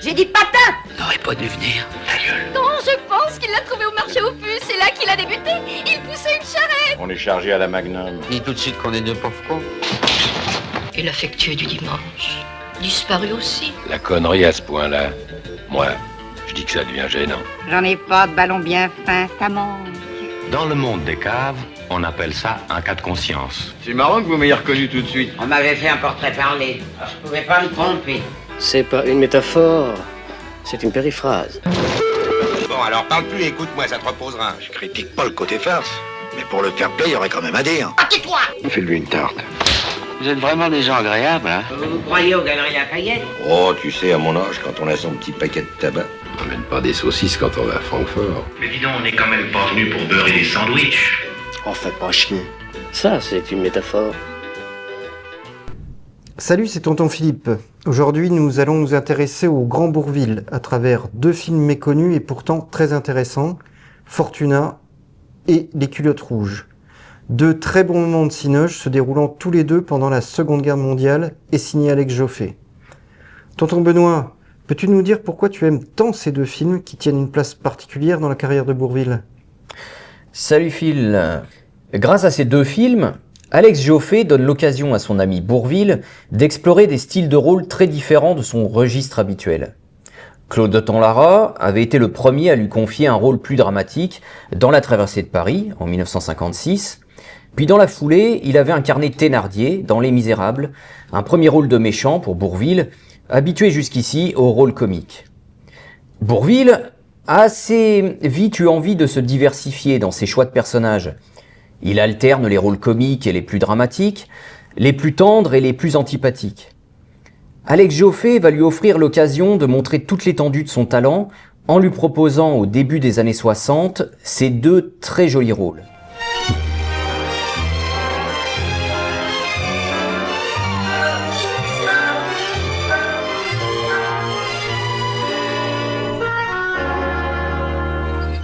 J'ai dit patin! On n'aurait pas dû venir. Ta gueule. Non, je pense qu'il l'a trouvé au marché aux puces. C'est là qu'il a débuté. Il poussait une charrette. On est chargé à la Magnum. Dis tout de suite qu'on est deux pauvres cons. Et l'affectueux du dimanche, disparu aussi. La connerie à ce point-là, moi, je dis que ça devient gênant. J'en ai pas de ballon bien fin, ça manque. Dans le monde des caves, on appelle ça un cas de conscience. C'est marrant que vous m'ayez reconnu tout de suite. On m'avait fait un portrait parlé. Je pouvais pas me tromper. C'est pas une métaphore, c'est une périphrase. Bon, alors parle plus, écoute-moi, ça te reposera. Je critique pas le côté farce, mais pour le fair play, il y aurait quand même à dire. Ah, tais-toi! Fais-lui une tarte. Vous êtes vraiment des gens agréables, hein? Vous croyez aux Galeries Lafayette? Oh, tu sais, à mon âge, quand on a son petit paquet de tabac. On n'emmène pas des saucisses quand on va à Francfort. Mais dis donc, on n'est quand même pas venu pour beurrer des sandwichs. Oh, faites pas chier. Ça, c'est une métaphore. Salut, c'est Tonton Philippe. Aujourd'hui, nous allons nous intéresser au Grand Bourvil à travers deux films méconnus et pourtant très intéressants, Fortuna et Les Culottes Rouges. Deux très bons moments de cinoche se déroulant tous les deux pendant la Seconde Guerre mondiale et signés Alex Joffé. Tonton Benoît, peux-tu nous dire pourquoi tu aimes tant ces deux films qui tiennent une place particulière dans la carrière de Bourvil ? Salut Phil. Grâce à ces deux films, Alex Joffé donne l'occasion à son ami Bourvil d'explorer des styles de rôle très différents de son registre habituel. Claude de Tonlara avait été le premier à lui confier un rôle plus dramatique dans La Traversée de Paris en 1956. Puis dans la foulée, il avait incarné Thénardier dans Les Misérables, un premier rôle de méchant pour Bourvil, habitué jusqu'ici au rôle comique. Bourvil a assez vite eu envie de se diversifier dans ses choix de personnages. Il alterne les rôles comiques et les plus dramatiques, les plus tendres et les plus antipathiques. Alex Joffé va lui offrir l'occasion de montrer toute l'étendue de son talent en lui proposant au début des années 60 ces deux très jolis rôles.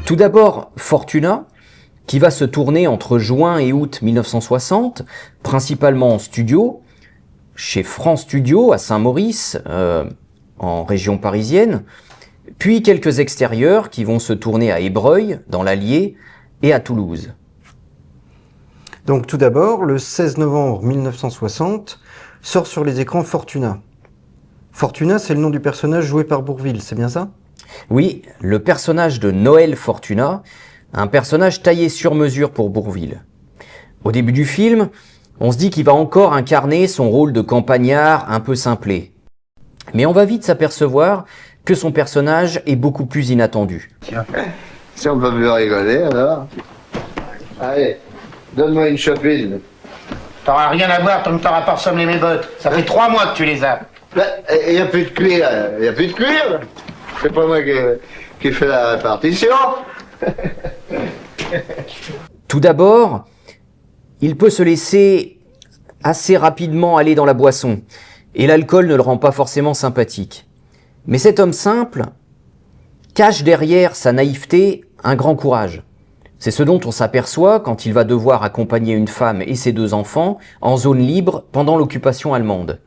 Tout d'abord, Fortuna, qui va se tourner entre juin et août 1960, principalement en studio, chez France Studio à Saint-Maurice, en région parisienne, puis quelques extérieurs qui vont se tourner à Ébreuil, dans l'Allier, et à Toulouse. Donc tout d'abord, le 16 novembre 1960, sort sur les écrans Fortuna. Fortuna, c'est le nom du personnage joué par Bourvil, c'est bien ça ? Oui, le personnage de Noël Fortuna, un personnage taillé sur mesure pour Bourvil. Au début du film, on se dit qu'il va encore incarner son rôle de campagnard un peu simplé. Mais on va vite s'apercevoir que son personnage est beaucoup plus inattendu. Tiens, si on peut plus rigoler alors. Allez, donne-moi une chopine. T'auras rien à boire tant que t'auras pas ressemblé mes bottes. Ça fait 3 mois que tu les as. Il n'y a plus de cuir, il n'y a plus de cuir. C'est pas moi qui fais la répartition. Tout d'abord, il peut se laisser assez rapidement aller dans la boisson, et l'alcool ne le rend pas forcément sympathique. Mais cet homme simple cache derrière sa naïveté un grand courage. C'est ce dont on s'aperçoit quand il va devoir accompagner une femme et ses 2 enfants en zone libre pendant l'occupation allemande.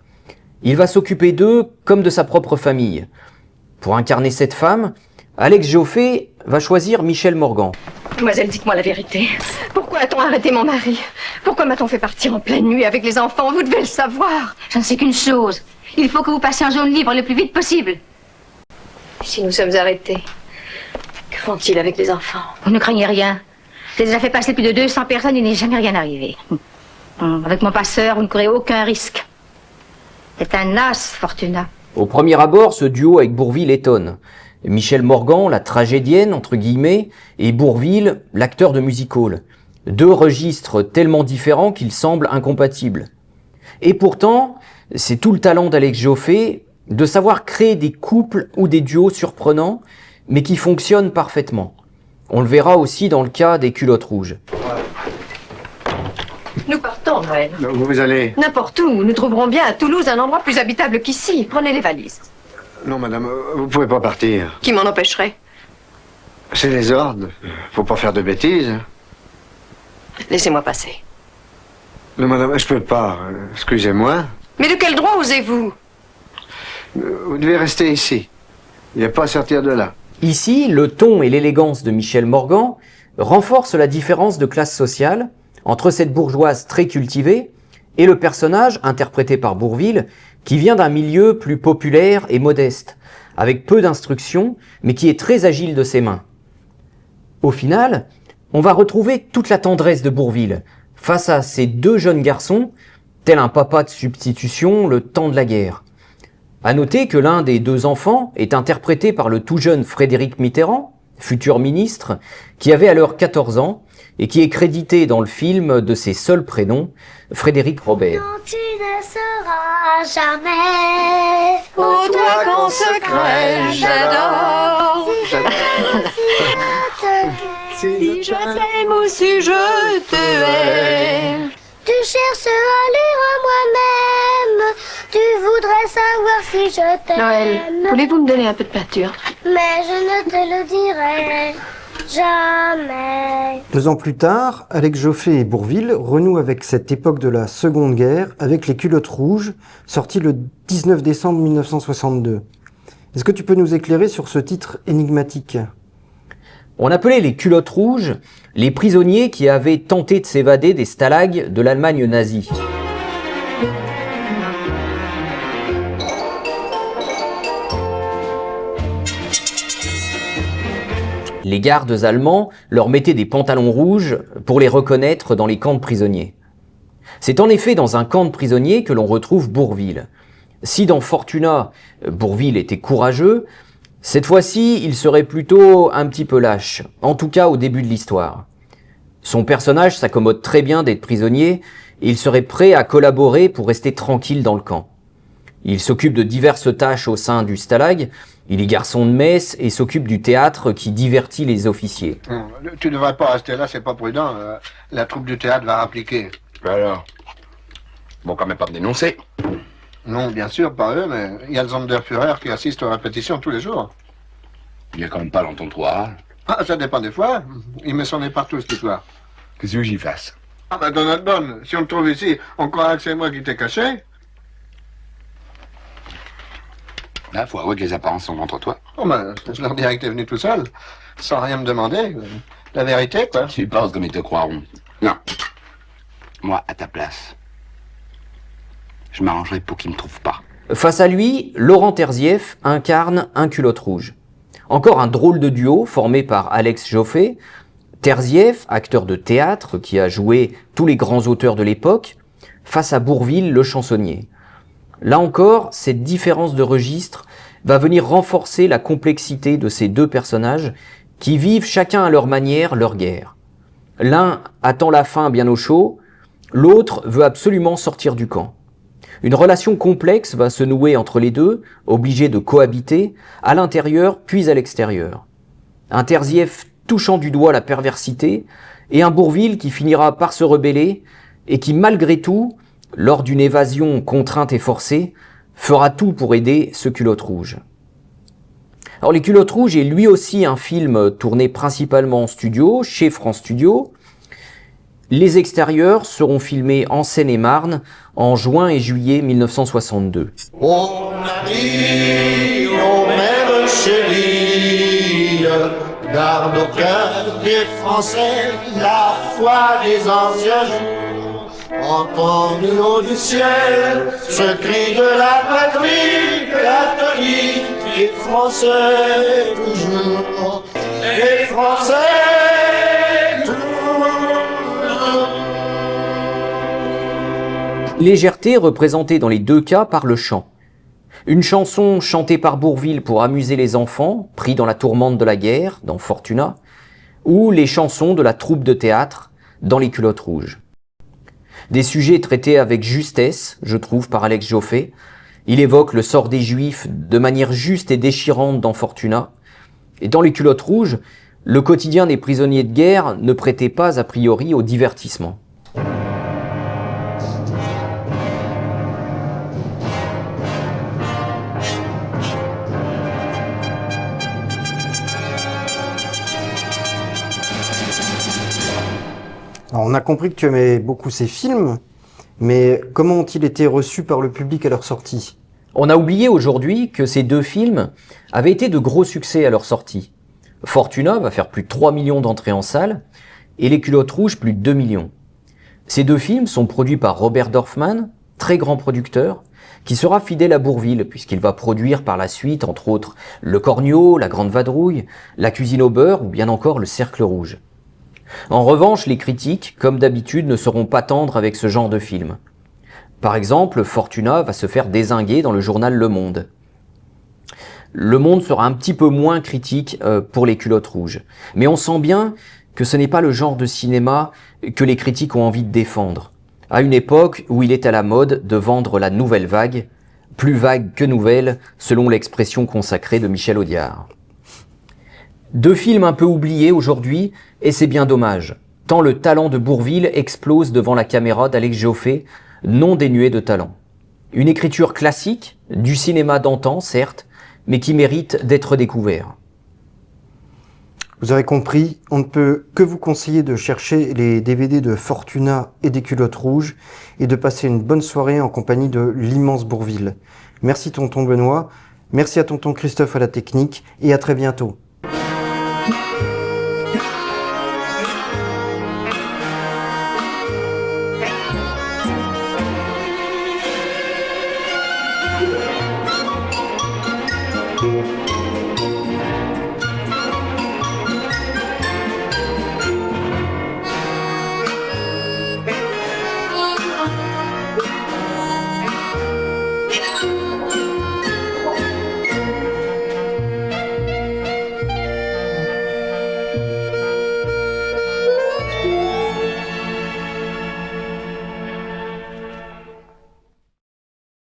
Il va s'occuper d'eux comme de sa propre famille. Pour incarner cette femme, Alex Joffé va choisir Michel Morgan. Mademoiselle, dites-moi la vérité. Pourquoi a-t-on arrêté mon mari? Pourquoi m'a-t-on fait partir en pleine nuit avec les enfants? Vous devez le savoir. Je ne sais qu'une chose. Il faut que vous passiez en zone libre le plus vite possible. Si nous sommes arrêtés, que font-ils avec les enfants? Vous ne craignez rien. J'ai déjà fait passer plus de 200 personnes, il n'est jamais rien arrivé. Avec mon passeur, vous ne courez aucun risque. C'est un as, Fortuna. Au premier abord, ce duo avec Bourvil étonne. Michel Morgan, la tragédienne, entre guillemets, et Bourvil, l'acteur de music-hall. 2 registres tellement différents qu'ils semblent incompatibles. Et pourtant, c'est tout le talent d'Alex Joffé de savoir créer des couples ou des duos surprenants, mais qui fonctionnent parfaitement. On le verra aussi dans le cas des Culottes Rouges. Nous partons, Noël. Où vous allez? N'importe où. Nous trouverons bien à Toulouse un endroit plus habitable qu'ici. Prenez les valises. Non, madame, vous pouvez pas partir. Qui m'en empêcherait? C'est les ordres. Faut pas faire de bêtises. Laissez-moi passer. Non, madame, je peux pas. Excusez-moi. Mais de quel droit osez-vous? Vous devez rester ici. Il n'y a pas à sortir de là. Ici, le ton et l'élégance de Michel Morgan renforcent la différence de classe sociale entre cette bourgeoise très cultivée et le personnage interprété par Bourvil qui vient d'un milieu plus populaire et modeste, avec peu d'instruction, mais qui est très agile de ses mains. Au final, on va retrouver toute la tendresse de Bourvil face à ces deux jeunes garçons, tel un papa de substitution le temps de la guerre. À noter que l'un des deux enfants est interprété par le tout jeune Frédéric Mitterrand, futur ministre, qui avait alors 14 ans et qui est crédité dans le film de ses seuls prénoms, Frédéric Robert. Non, tu ne sauras jamais. Oh, toi qu'en secret j'adore. Si je t'aime ou si je te hais. Tu cherches à lire en moi-même. Tu voudrais savoir si je t'aime. Noël, voulez-vous me donner un peu de peinture? Mais je ne te le dirai jamais. 2 ans plus tard, Alex Joffé et Bourvil renouent avec cette époque de la Seconde Guerre avec Les Culottes Rouges, sorti le 19 décembre 1962. Est-ce que tu peux nous éclairer sur ce titre énigmatique ? On appelait les culottes rouges les prisonniers qui avaient tenté de s'évader des stalags de l'Allemagne nazie. Les gardes allemands leur mettaient des pantalons rouges pour les reconnaître dans les camps de prisonniers. C'est en effet dans un camp de prisonniers que l'on retrouve Bourvil. Si dans Fortuna, Bourvil était courageux, cette fois-ci, il serait plutôt un petit peu lâche, en tout cas au début de l'histoire. Son personnage s'accommode très bien d'être prisonnier et il serait prêt à collaborer pour rester tranquille dans le camp. Il s'occupe de diverses tâches au sein du stalag, il est garçon de messe et s'occupe du théâtre qui divertit les officiers. Tu ne devrais pas rester là, c'est pas prudent. La troupe du théâtre va rappliquer. Alors, bon, quand même pas me dénoncer. Non, bien sûr, pas eux, mais il y a le Sonderführer qui assiste aux répétitions tous les jours. Il y a quand même pas l'entonnoir. Ah, ça dépend des fois. Il met son nez partout, cette histoire. Qu'est-ce que j'y fasse? Ah, bah, dans notre bonne. Si on te trouve ici, on croira que c'est moi qui t'ai caché. Là, faut avouer que les apparences sont contre toi. Oh, ben, je leur dirais que t'es venu tout seul, sans rien me demander. La vérité, quoi. Tu penses comme ils te croiront. Non. Moi, à ta place, je m'arrangerai pour qu'ils me trouvent pas. Face à lui, Laurent Terzieff incarne un culotte rouge. Encore un drôle de duo formé par Alex Joffé. Terzieff, acteur de théâtre qui a joué tous les grands auteurs de l'époque, face à Bourvil, le chansonnier. Là encore, cette différence de registre va venir renforcer la complexité de ces deux personnages qui vivent chacun à leur manière leur guerre. L'un attend la fin bien au chaud, l'autre veut absolument sortir du camp. Une relation complexe va se nouer entre les deux, obligés de cohabiter, à l'intérieur puis à l'extérieur. Un Terzieff touchant du doigt la perversité, et un Bourvil qui finira par se rebeller, et qui malgré tout, lors d'une évasion contrainte et forcée, fera tout pour aider ce culotte rouge. Alors Les Culottes Rouges est lui aussi un film tourné principalement en studio, chez France Studio. Les extérieurs seront filmés en Seine-et-Marne en juin et juillet 1962. On arrive, nos mères chéries, garde au cœur des Français la foi des anciens jours. Entends du haut du ciel ce cri de la patrie catholique et français toujours, et français toujours. Légèreté représentée dans les deux cas par le chant. Une chanson chantée par Bourvil pour amuser les enfants, pris dans la tourmente de la guerre, dans Fortuna, ou les chansons de la troupe de théâtre, dans Les Culottes Rouges. Des sujets traités avec justesse, je trouve, par Alex Joffé. Il évoque le sort des Juifs de manière juste et déchirante dans Fortuna. Et dans Les Culottes Rouges, le quotidien des prisonniers de guerre ne prêtait pas a priori au divertissement. Alors, on a compris que tu aimais beaucoup ces films, mais comment ont-ils été reçus par le public à leur sortie ? On a oublié aujourd'hui que ces deux films avaient été de gros succès à leur sortie. Fortuna va faire plus de 3 millions d'entrées en salle et Les Culottes Rouges plus de 2 millions. Ces deux films sont produits par Robert Dorfman, très grand producteur, qui sera fidèle à Bourvil puisqu'il va produire par la suite, entre autres, Le Cornio, La Grande Vadrouille, La Cuisine au beurre ou bien encore Le Cercle Rouge. En revanche, les critiques, comme d'habitude, ne seront pas tendres avec ce genre de film. Par exemple, Fortuna va se faire dézinguer dans le journal Le Monde. Le Monde sera un petit peu moins critique pour Les Culottes Rouges. Mais on sent bien que ce n'est pas le genre de cinéma que les critiques ont envie de défendre. À une époque où il est à la mode de vendre la nouvelle vague, plus vague que nouvelle, selon l'expression consacrée de Michel Audiard. Deux films un peu oubliés aujourd'hui, et c'est bien dommage, tant le talent de Bourvil explose devant la caméra d'Alex Joffé, non dénué de talent. Une écriture classique, du cinéma d'antan, certes, mais qui mérite d'être découvert. Vous avez compris, on ne peut que vous conseiller de chercher les DVD de Fortuna et des Culottes Rouges et de passer une bonne soirée en compagnie de l'immense Bourvil. Merci tonton Benoît, merci à tonton Christophe à la technique et à très bientôt. Thank you.